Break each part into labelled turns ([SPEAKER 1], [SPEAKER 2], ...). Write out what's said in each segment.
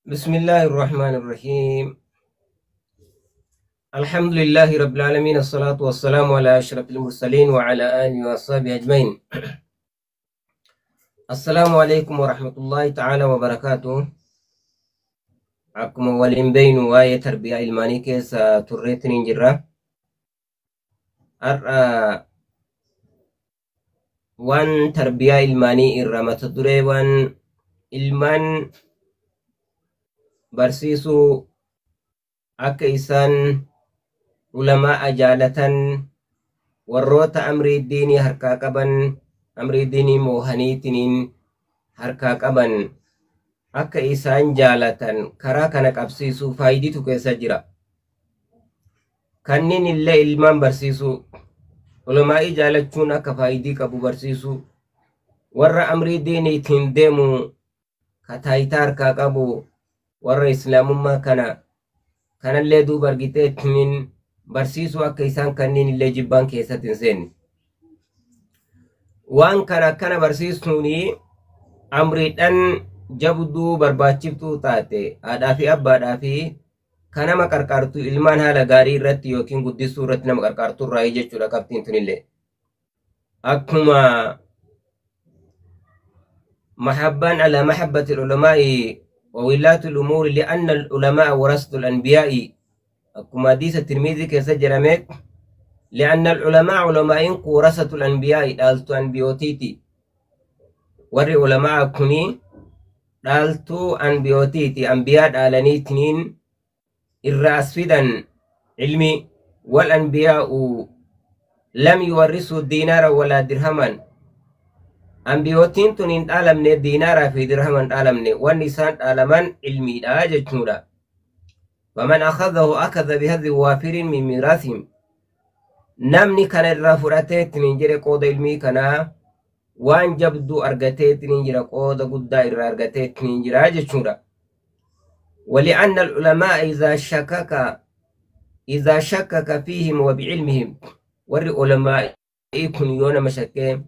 [SPEAKER 1] بسم الله الرحمن الرحيم. الحمد لله رب العالمين، الصلاة والسلام على أشرف المرسلين وعلى آله وصحبه أجمعين. السلام عليكم ورحمة الله تعالى وبركاته. أكم ولين بين واي تربية إلماني كيس تريتني جرا أرى وان تربية إلماني إرامة تدري وان إلمان برسيسو أكيسان علماء جالة warroota amrii diinii harkaa qaban, amrii diinii moohaniitiniin harkaa qaban akka isaan jaalatan karaa kana qabsiisuu faayiditu keessa jira. Kanniin illee ilmaan barsiisuu, ulamaa'ii jaalachuun akka faayidii qabu barsiisuu, warra amrii diiniitiin deemu kataayitaa harkaa qabu warra islaamummaa kanallee duuba argiteetiniin barsiisuu akka isaan kanniin illee jibbaan keessatti hin seenne. Waan kana akkana barsiisuuni amriidhaan jabduu barbaachiftuu taate haadhaa fi abbaadhaa fi kan nama qarqaartu ilmaan haala gaarii irratti yookiin guddisuu irratti nama qarqaartu irraa jechuudha qabxiin tunillee. Akkuma mahabbaan ala mahabbati ulamaa'i wa wilaatu l'umuuri li'anna al-ulamaa warasatu al-anbiyaa'i أكما حديث الترمذي كيسا جرمت لأن العلماء علماء ورثة الأنبياء دالتو أنبيوتيتي ور علماء كني دالتو أنبيوتيتي أنبياء دالني تنين الرأس فدن علمي والأنبياء لم يورثوا دينارا ولا درهما أنبيوتين تنين دالمني دينارا في درهما دالمني والنسان دالمان علمي داجة ومن أخذه أخذ بهذا وافر من ميراثهم نمني كان الرافراتيت ننجر قود علمي كان وان جبدو أرغتيت ننجر قود قد أرغتيت ننجر جشورا. ولأن العلماء إذا شكك فيهم وبعلمهم ور علماء يكون يون مشكين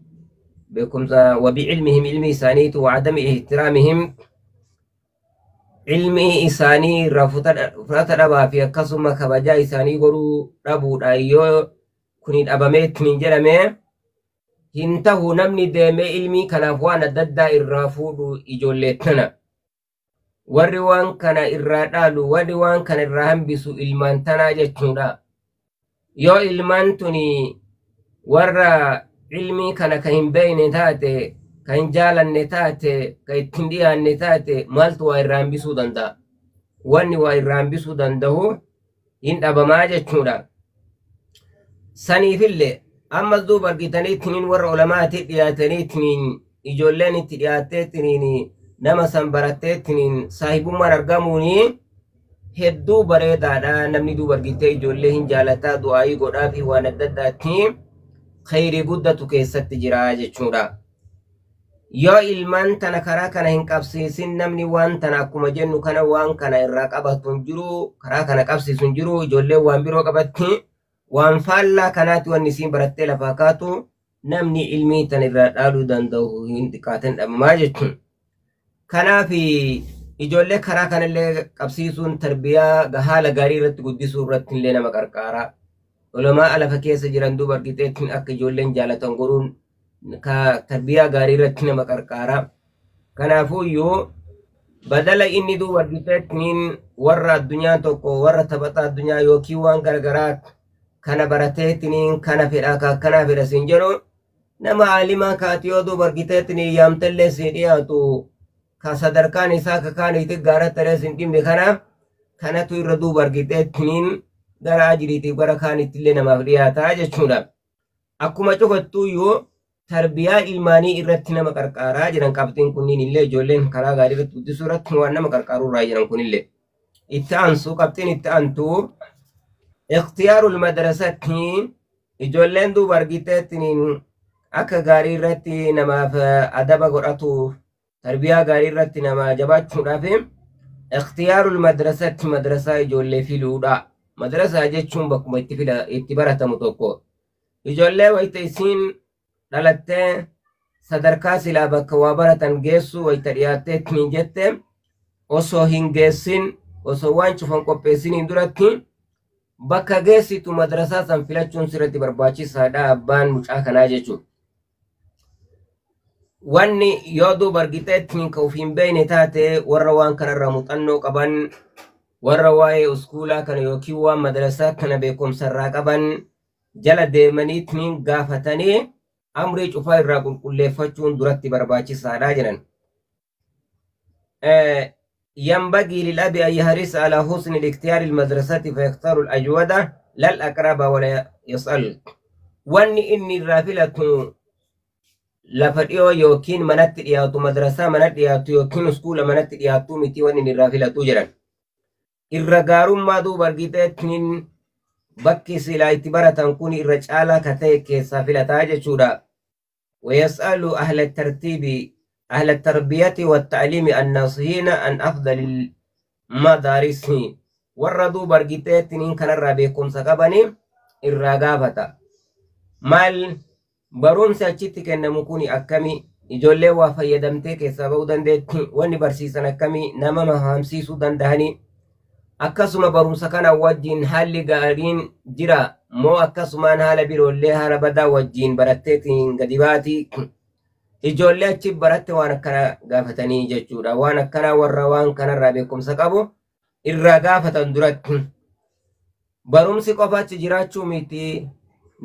[SPEAKER 1] بكم وبعلمهم علمي سانيت وعدم احترامهم ilmi isaanii irraa fudhata dhabaa fi akkasuma kabajaa isaanii godhuu dhabuudha yoo kuni dhabameetiin jedhame hin tahu namni deemee ilmii kanaaf waan adda addaa irraa fuudhu ijoolleettana warri waan kana irraa dhaalu warri waan kana irraa hambisu ilmaan tanaa jechuudha. Yoo ilmaan tuni warra ilmii kana ka hin beeyne taate kan jaalanne taate kan ittiin dhiyaanne taate maaltu waa irraa hambisuu danda'a? Wanni waa irraa hambisuu danda'u hin dhabamaa jechuudha. Saniifillee ammas duuba argitaniitiin warra ulamaatti dhiyaataniitiin ijoolleen itti dhiyaateetiin nama san baratteetiin saahibummaan argamuuni hedduu bareedaadha. Namni duuba argitee ijoollee hin jaalataa du'aayii godhaa fi waan adda addaatti khayrii guddatu keessatti jira jechuudha. Yoo ilmaan tana karaa kana hin qabsiisin namni waan tana akkuma jennu kana waan kana irraa qabatu hin jiru, karaa kana qabsiisu hin jiru. Ijoolleen waan biroo qabatti waan faallaa kanaatti wanni isiin barattee lafaa kaatu namni ilmii tana irraa dhaaluu danda'u hin xiqqaatin dhabamaa jechuun. Kanaaf ijoollee karaa kanallee qabsiisuun tarbiyaa haala gaarii irratti guddisuu irratti illee nama qarqaara. Ulamaa lafa keessa jiran duuba argiteetiin akka ijoolleen jaalatan godhuun ka tarbiyaa gaarii irratti nama qarqaara. Kanaafuyyuu badala inni duuba argiteetiin warra addunyaa tokko warra taphataa addunyaa yookiin waan garagaraa kana barateetiin kana fedhaa ka akkana fedha siin jedhu nama aalimaa kaati yoo duuba argiteetiin yaamtallee siin dhiyaatu ka sadarkaan isaa ka kaaniitti gaarattalee siin dhimne kanatu irra duuba argiteetiin gara ajiriitiif gara kaanittillee namaaf dhiyaataa jechuudha. Akkuma cufattuyyuu tarbiyaa ilmaanii irratti nama qarqaaraa jiran qabxiin kunniin illee ijoolleen karaa gaarii irratti guddisuu irratti waan nama qarqaaruu irraa jiran kunillee. Itti aansu qabxiin itti aantu ikhtiyaarul madrasatti ijoolleen duuba argiteetiin akka gaarii irratti namaaf adaba godhatuuf tarbiyaa gaarii irratti nama jabaachuudhaaf ikhtiyaarul madrasatti madrasaa ijoollee filuudha. Madrasaa jechuun bakkuma itti baratamu tokko. Ijoollee wayita isiin dhalattee sadarkaa silaa bakka waa baratan geessu wayita dhiyaatteetiin jette osoo hin geessin osoo waan cufan qopheessiniin duratti bakka geessitu madrasaa san filachuun sirratti barbaachisaadha abbaan mucaa kanaa jechuudha. Wanni yoo duuba argiteettiin ka ufiin beeyne taate warra waan kanarra muuxannoo qaban warra waa'ee uskuulaa kana yookiin waan madrasaa kana beekumsarraa qaban jala deemaniitiin gaafatanii amrii cufaa irraa qulqulleeffachuun duratti barbaachisaadha jedhan. ينبغي للأب أن يحرص على حسن الاختيار المدرسة فيختار الأجودة لا الأقرب ولا يسأل. واني إني الرافلة لفريو يوكين منات إياتو مدرسة منات إياتو يوكين سكولة منات إياتو متي واني الرافلة جرا. الرقارون ما دو برقيتين بكي سلا اعتبارة كوني الرجالة كتيك سافلة تاجة شورا. ويسأل أهل الترتيب أهل التربية والتعليم الناصحين عن أفضل المدارس وردوا برقيتين كان الرابيكم سقبني الرقابة مال برون ساچitti kennamu kuni akkami ijoollee waa fayyadamtee keessaa ba'uu dandeetti wanni barsiisan akkami nama mahamsiisuu dandahani akkasuma barumsa kana wajjin haalli gaariin jira moo akkasumaan haala biroollee haala badaa wajjin baratteetiin gadi baati ijoollee achi baratte waan akkana gaafatanii jechuudha waan akkana warra waan kanarraa beekumsa qabu irraa gaafatan duratti barumsi qofaatti jiraachuu miti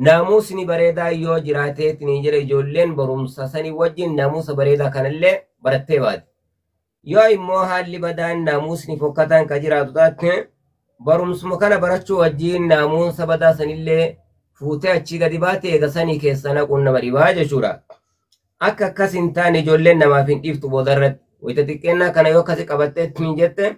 [SPEAKER 1] naamusni bareedaa yoo jiraateetiin jira ijoolleen barumsa sanii wajjin naamusa bareedaa kanallee barattee baati yoo immoo haalli badaan naamusni fokkataan ka jiraatu taate barumsuma kana barachuu wajjin naamusa badaa sanillee fuutee achi gadi baate eegasanii keessa naquun nama dhibaa jechuudha. Akka akkas hin taane ijoolleen namaaf hin dhiiftu boodarratti wayita xiqqeennaa kana yoo akkasi qabatteetiin jette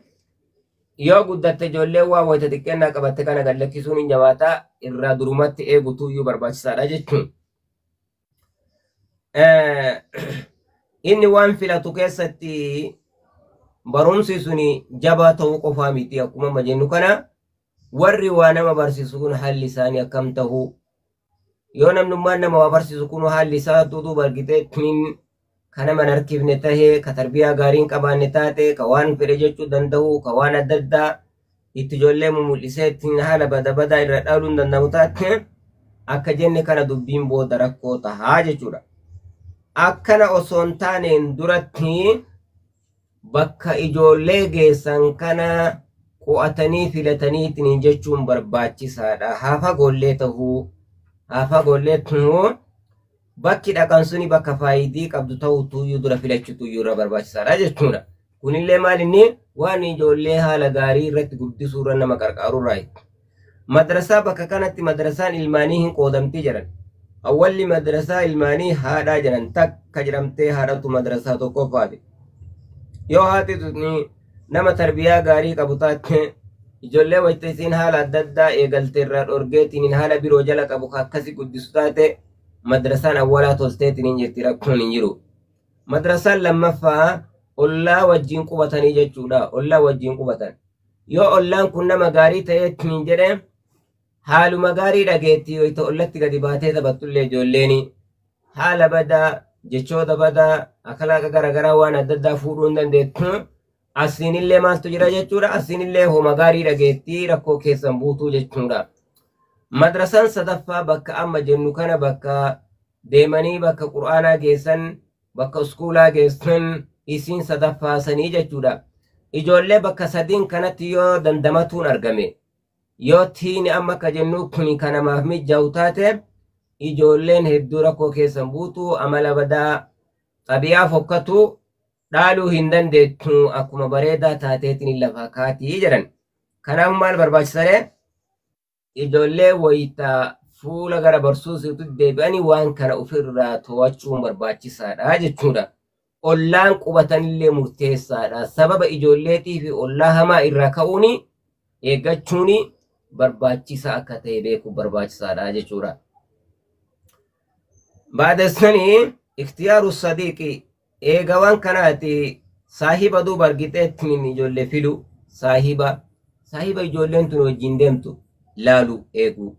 [SPEAKER 1] yoo guddatte ijoolleen waa wayita xiqqeennaa qabatte kana gallakkisuun hin jabaataa irraa durumatti eegutu iyyuu barbaachisaadha jechuun. Inni waan filatu keessatti barumsi suni jabaa ta'uu qofaa miti akkuma amma jennu kana warri waa nama barsiisu kun haalli isaanii akkam ta'uu yoo namnummaan nama waa barsiisu kun haalli isaa duuba argiteetiin kana man harkifne tahee ka tarbiyaa gaariin qabaanne taate ka waan fedhe jechuu danda'u ka waan adda addaa itti ijoollee mul'iseetiin haala badaa irra dhaaluun danda'u taate akka jenne kana dubbiin booda rakkoo tahaa jechuudha. Akkana osoo hin taaneen duratti bakka ijoollee geessan kana qo'atanii filataniitiin jechuun barbaachisaadha. Hafa gollee tahuu hafa gollee tahuu bakki dhaqan suni bakka faayidii qabdu ta'utu iyyuu dura filachuutu iyyuu irra barbaachisaadha jechuudha. Kunillee maalinni waan ijoollee haala gaarii irratti guddisuu irra nama qarqaarurraayi. Madrasaa bakka kanatti madrasaan ilmaanii hin qoodamtii jedhan. Awwalli madrasaa ilmaanii haadhaa jedhan takka jedhamtee haadhatu madrasaa tokkoffaati. Yoo haati nama tarbiyaa gaarii qabu taate ijoollee wayita isiin haala adda addaa eegalte irraa dhorgeetiin haala biroo jala qabu akkasi guddisu taate madrasaan awwalaa tolteetiin hin jirti rakkoon hin jiru. Madrasaan lammaffaa ollaa wajjin qubatanii jechuudha. Ollaa wajjin qubatan. Yoo ollaan kun nama gaarii ta'eetiin jedhe haaluma gaarii dhageetti yoo ta'u ollatti gadi baatee taphattullee ijoolleen haala badaa jechoota badaa akhlaaqa garaagaraa waan adda addaa fuudhuu hin dandeettu asiinillee maaltu jira jechuudha. Asiinillee homa gaarii dhageetti rakkoo keessan buutuu jechuudha. Madrasaan sadaffaa bakka amma jennu kana bakka deemanii bakka qur'aanaa geessan bakka uskuulaa geessan isiin sadaffaasanii jechuudha. Ijoollee bakka sadiin kanatti yoo dandamatuun argame yoo tiini amma akka jennu kun kanamaaf mijaa'u taate ijoolleen hedduu rakkoo keessan buutuu amala badaa xabiyaa fokkatu dhaaluu hin dandeettu akkuma bareedaa taateetiin lafa kaatii jedhan. Kanaaf maal barbaachisare ijoollee wayita fuula gara barsiisuutti deebi'anii waan kana ofirraa to'achuun barbaachisaadha jechuudha. Ollaan qubatanillee murteessaadha. Sababa ijoolleetii fi ollaa hamaa irraa ka'uun eeggachuun barbaachisaa akka ta'e beekuun barbaachisaadha jechuudha. Baadessanii ikhtiyaaru sadiiqi eegawwan kanaati saahiba duuba argiteettiin ijoollee filu saahiba ijoolleen tun wajjin deemtu laalu eegu.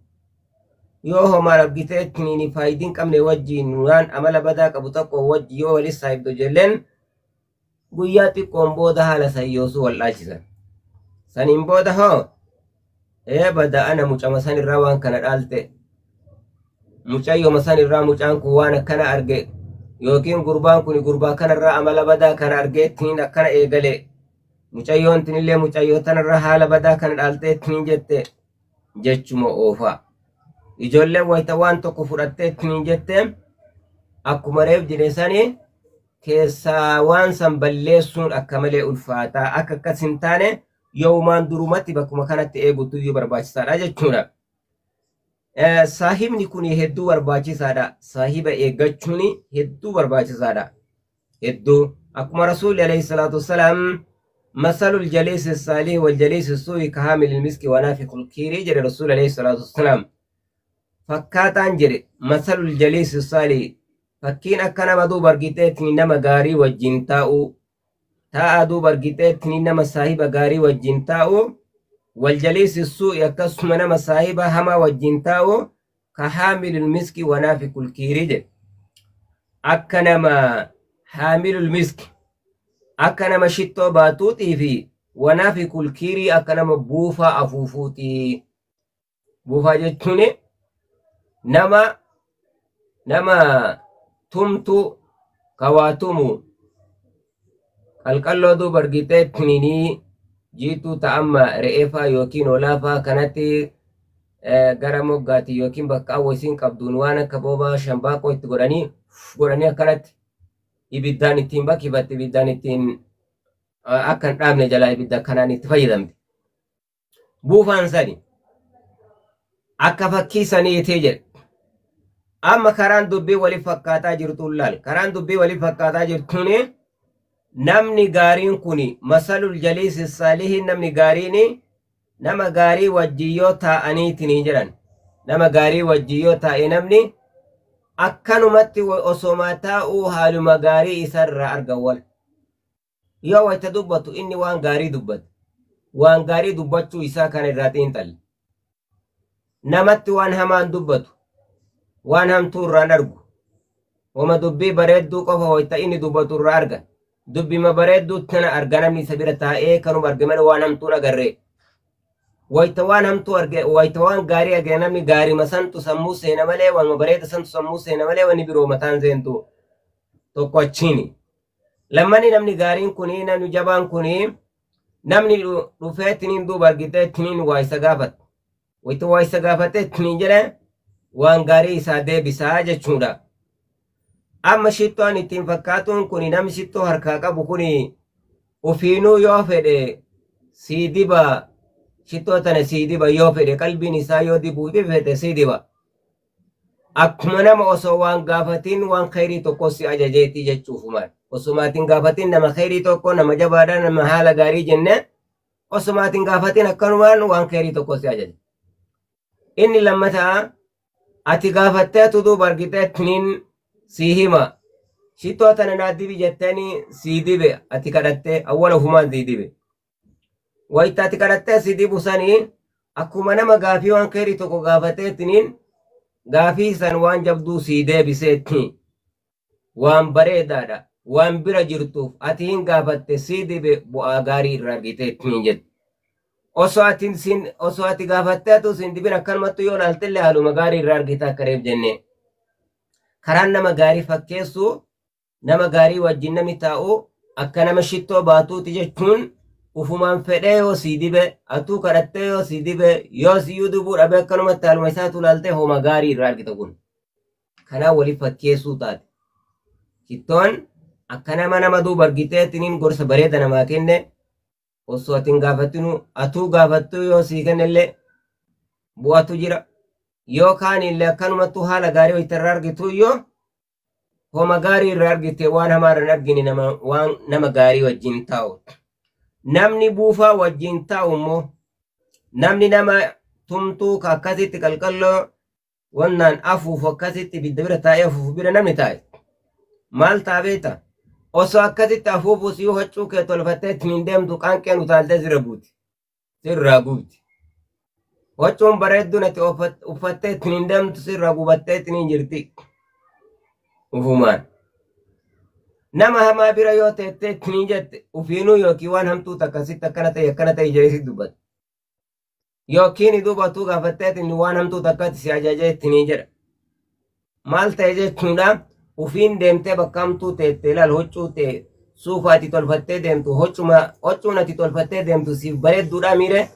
[SPEAKER 1] Yoo homaan argiteettiin faayidiin qabne wajjin waan amala badaa qabu tokko wajji yoo walis saahibdu ijoolleen guyyaa xiqqoon booda haala sayyoosuu wal'aachisan. Saniin booda hoo bada ana mucama san irraa waan kana dhaalte. Mucayyoma san irraa mucaan kun waan akkana arge yookiin gurbaan kun gurbaa kanarraa amala badaa kana argeettiin akkana eegale. Mucayyoon tinillee mucayyoo tanarraa haala badaa kana dhaalteettiin jette jechuma oofaa. Ijoolleen wayita waan tokko fudhatteettiin jette akkuma reef jedhe sanii keessaa waan san balleessuun akka malee ulfaataa akka akkas hin taane yoomaan durumatti bakkuma kanatti eegutu iyyuu barbaachisaadha jechuudha. Saahibni kun hedduu barbaachisaadha. Saahiba eeggachuun hedduu barbaachisaadha. Hedduu akkuma rasuulli alayhi salaatu wassalaam masalul jaliisi saalih wal jaliisi suu'i kahaamil miski wanaafiqul kiirii jedhe rasuulli alayhi salaatu wassalaam. Fakkaataan jedhe masalul jaliisi saalih fakkiin akka nama duuba argiteetiin nama gaarii wajjin taa'u taa'aa duuba argiteetiin nama saahiba gaarii wajjin taa'u والجليس السوء يكسم نما صاحبة هما وجنتاو كحامل المسك ونافق الكيريد أكنما حامل المسك أكنما شتو باتوتي في ونافق الكيري أكنما بوفا أفوفوتي بوفا جتوني نما تمتو كواتمو القلو دو برغيتي تنيني jiituu ta'amma re'eefaa yookiin olaafaa kanatti gara moggaati yookiin bakka awwasiin qabduun waan akka boobaa shambaaqoo itti godhanii akkanatti ibiddaan ittiin bakkifatti ibiddaan ittiin akka hin dhaabne jalaa ibidda kanaan itti fayyadamte. Buufaan sani akka fakkii saniitee jedhe. Amma karaan dubbii waliif fakkaataa jirtuun laal. Karaan dubbii waliif fakkaataa jirtuuni namni gaariin kuni masalul jaliisi saalihi namni gaariin nama gaarii wajjiyyoo taa'aniitinii jedhan nama gaarii wajjiyyoo taa'e namni akkanumatti osoma taa'uu haaluma gaarii isarraa argawwal yoo wayta dubbatu inni waan gaarii dubbatu waan gaarii dubbachuu isaa kana irraa xiinxalle namatti waan hamaan dubbatu waan hamtuu irraan argu wama dubbii bareedduu qofa wayta inni dubbatu irraa argan dubbima bareedduu tana arga namni isa bira taa'ee kanuma arge malee waan hamtuun agarree wayita waan hamtuu arge wayita waan gaarii arge namni gaarima santu sammuu seena malee waan bareeda santu sammuu seena malee wanni biroo mataan seentu tokko achiini lammani namni gaariin kuni namni jabaan kuni namni dhufeetiniin duuba argiteetiniin waa isa gaafate wayita waa isa gaafateetiniin jedhe waan gaarii isaa deebisaa jechuudha. Amma shittoon ittiin fakkaatuun kuni namni shittoo harkaa qabu kuni ufiinuu yoo fedhe sii diba shittoo tana sii diba yoo fedhe qalbiin isaa yoo dibuu fedhe sii diba. Akkuma nama osoo waan gaafatiin waan khayrii tokko si ajajeetii jechuufumaan. Osumaatiin gaafatiin nama khayrii tokko nama jabaadhaa nama haala gaarii jenne osumaatiin gaafatiin akkanumaan waan khayrii tokko si ajaje. Inni lammataa ati gaafatteetu duuba argiteetiniin sii hima shittoo tana naa dibi jettanii sii dibe ati kadhattee awwala ofumaan sii dibe wayita ati kadhattee sii dibu sanii akkuma nama gaafii waan khayrii tokko gaafateetiniin gaafii san waan jabduu sii deebiseetti waan bareedaadha waan bira jirtuuf ati hin gaafatte sii dibe bu'aa gaarii irraa argiteettiin jette osoo ati gaafatteetu siin dibin akkanumattu yoo laaltille haaluma gaarii irraa argite akka reef jenne karaan nama gaarii fakkeessu nama gaarii wajjin nami taa'u akka nama shittoo baatuuti jechuun ufumaan fedhee yoo sii dibe atuu kadhattee yoo sii dibe yoo siyyuu dibuu dhabe akkanumatti haaluma isaatu laaltee hooma gaarii irraa argita kun kanaan waliif fakkeessuu taate shittoon akka nama duuba argiteetiniin gorsa bareeda namaa kenne osoo atiin gaafatinu atuu gaafattuu yoo sii kennellee bu'atu jira yookaan illee akkanumattuu haala gaarii wayita irraa argitu yoo hooma gaarii irraa argite waan hamaa irraa argine waan nama gaarii wajjin taa'u. Namni buufaa wajjin taa'u immoo namni nama tumtuu ka akkasitti qalqalloo wannaan afuufu akkasitti ibidda bira taa'ee afuufu bira namni taa'e maal ta'a beekta osoo akkasitti afuufu siyuu haccuu kee tolfattee ittiin deemtu qaanqeen utaaltee sirraa gubdi. Waccuun bareedduun ati uffattee ittiin deemtu sirraa gubattee ittiin jirti ufumaan nama hamaa bira yoo teettee tiniin jette ufiinuu yookiin waan hamtuu takkasitti akkana ta'e jedhee dubbata. Yookiin dubatuu gaafatteetiin waan hamtuu takkatti si ajajee tiniin jedha. Maal ta'e jechuudha ufiin deemtee bakka hamtuu teettee ilaal huccuu ta'e suufaati tolfattee deemtu huccuun ati tolfattee deemtu siif bareedduudha miire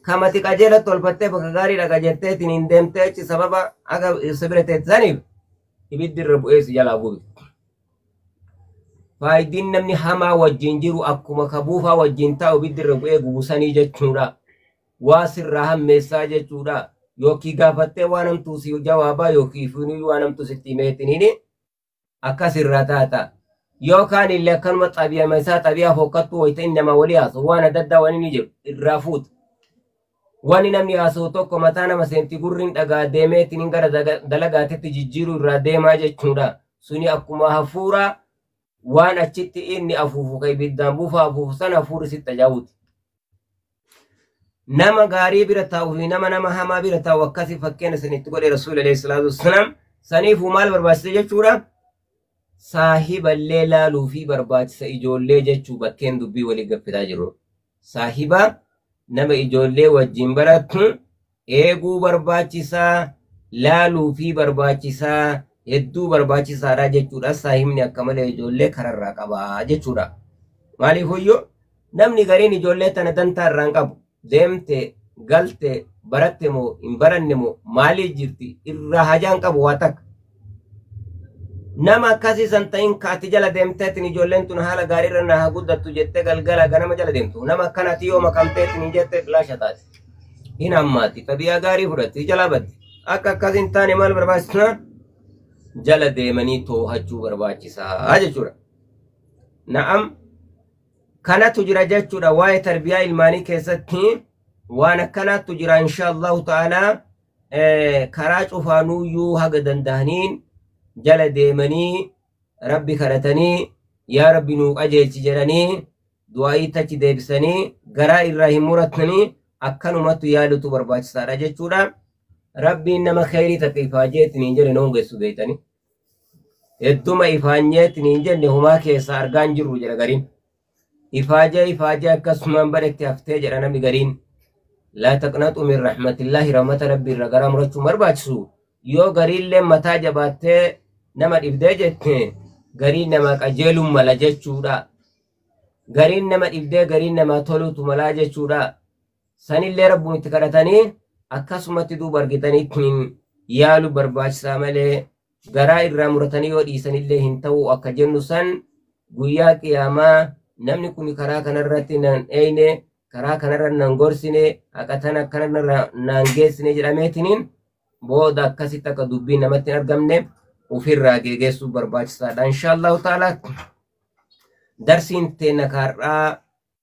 [SPEAKER 1] kamati qajeela tolfattee bakka gaariidha qajeeltee tiniin deemtee achi sababa aga sibira teessaniif ibiddi irra bu'ee si jalaa gubi. Faayidiin namni hamaa wajjin jiru akkuma kabuufaa wajjin taa'u ibiddi irra bu'ee gubusanii jechuudha. Waa sirraa hammeessaa jechuudha. Yookiin gaafattee waan hamtuu si jawaabaa yookiin fiinuu waan hamtuu sitti himeetiniin akkas irraa taata. Yookaan illee akkanuma xabi'ama isaa xabi'aa fokkattuu wayita inni nama walii haasu waan adda addaa waan inni jiru irraa fuuta. Wani namni haasa'u tokko mataa nama seenti gurriin dhagaa deemeetiin gara dalagaatetti jijjiiruu irraa deemaa jechuudha. Suni akkuma hafuuraa waan achitti inni afuufu kan ibiddaan buufa afuufu sana hafuurri sitti tajaajilti. Nama gaarii bira taa'uu fi nama hamaa bira taa'u akkasii fakkeenya sanitti godhe Rasuul alayhi salaatu wassalaam saniifuu maal barbaachisa jechuudha. Saahiballee laaluu fi barbaachisa ijoollee jechuu bakkeen dubbii walii gaffitaa jiru. Saahiba nama ijoollee wajjin barattu eeguu barbaachisaa laaluu fi barbaachisaa hedduu barbaachisaadha jechuudha. Saahibni akka malee ijoollee kararraa qaba jechuudha. Maaliifuyyoo namni gariin ijoollee tana dantaa irraan qabu deemte galte baratte moo hin baranne moo maaliif jirti irraa hajaan qabu waa takka. Nama akkasii san ta'in kaati jala deemteetiin ijoolleen tun haala gaariirra na haa guddattu jettee galgala ganama jala deemtu. Nama akkanatti yoo makamteetiin jette filaasha taate. Hin hammaatti xabiyaa gaarii fudhatti jala baddi. Akka akkasiin taane maal barbaachisa? Jala deemanii too'achuu barbaachisaa jechuudha. Na'am kanatu jira jechuudha waa'ee tarbiyaa ilmaanii keessatti waan akkanaatu jira inshaallahu ta'ala karaa cufaanuyyuu haga danda'aniin jala deemanii rabbi kadhatanii yaa rabbi nuu qajeelchi jedhanii du'aa'ii tachi deebisanii garaa irraa hin muratanii akkanumatti yaadutu barbaachisaadha jechuudha. Rabbiin nama khayrii takka ifaajeetiin hin jenne hongeessu beeytanii. Hedduma ifaanyeetiin hin jenne humaa keessa argaan jirru jedha gariin. Ifaajee akkasumaan badhetti haftee jedha namni gariin. Laa taqnaxu min rahmatillahi rahmata rabbi irra garaa murachuu barbaachisu. Yoo gariillee mataa jabaattee nama dhibdee jette gariin nama qajeelun mala jechuudha. Gariin nama dhibdee gariin nama tolutu malaa jechuudha. Sanillee rabbuun itti kadhatanii akkasumatti duuba argitaniitiin yaalu barbaachisaa malee garaa irraa muratanii yoo dhiisanillee hin ta'u akka jennu san guyyaa qiyaamaa namni kun karaa kanarratti nan eeyne karaa kanarra nan gorsine haqatan akkanarra nan geessine jedhameetiniin booda akkasitti akka dubbiin namatti hin argamne ofirraa geessu barbaachisaadha. Inshaallahu ta'ala darsiin teenya kaarraa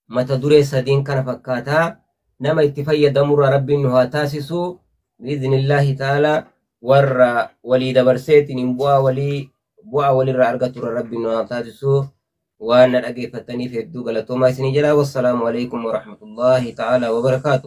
[SPEAKER 1] mata duree sadiin kana fakkaataa nama itti fayyadamurra rabbiin nu haa taasisu biiznillaahi ta'ala warra walii dabarseetiin bu'aa walirraa argaturra rabbiin nu haa taasisu. waan dhageeffataniif hedduu galatoomaa isinii jira. Wassalaamu alaikum warahmatullaahi ta'ala wabarakaatu.